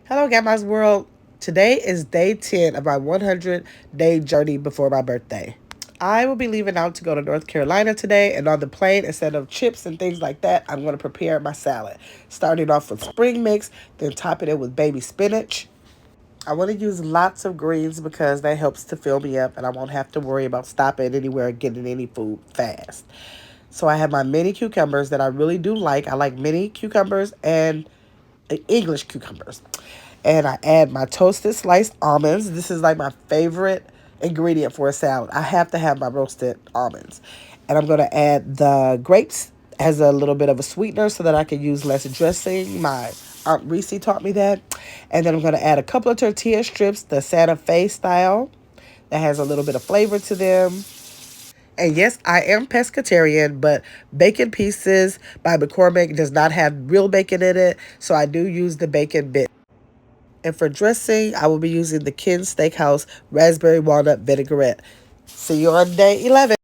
Hello, Gamma's World. Today is day 10 of my 100-day journey before my birthday. I will be leaving out to go to North Carolina today, and on the plane, instead of chips and things like that, I'm going to prepare my salad. Starting off with spring mix, then topping it with baby spinach. I want to use lots of greens because that helps to fill me up, and I won't have to worry about stopping anywhere and getting any food fast. So I have my mini cucumbers that I really do like. I like mini cucumbers and English cucumbers. And I add my toasted sliced almonds. This is like my favorite ingredient for a salad. I have to have my roasted almonds. And I'm going to add the grapes as a little bit of a sweetener so that I can use less dressing. My Aunt Reese taught me that. And then I'm going to add a couple of tortilla strips, the Santa Fe style, that has a little bit of flavor to them. And yes, I am pescatarian, but Bacon Pieces by McCormick does not have real bacon in it, so I do use the bacon bit. And for dressing, I will be using the Ken Steakhouse Raspberry Walnut Vinaigrette. See you on day 11.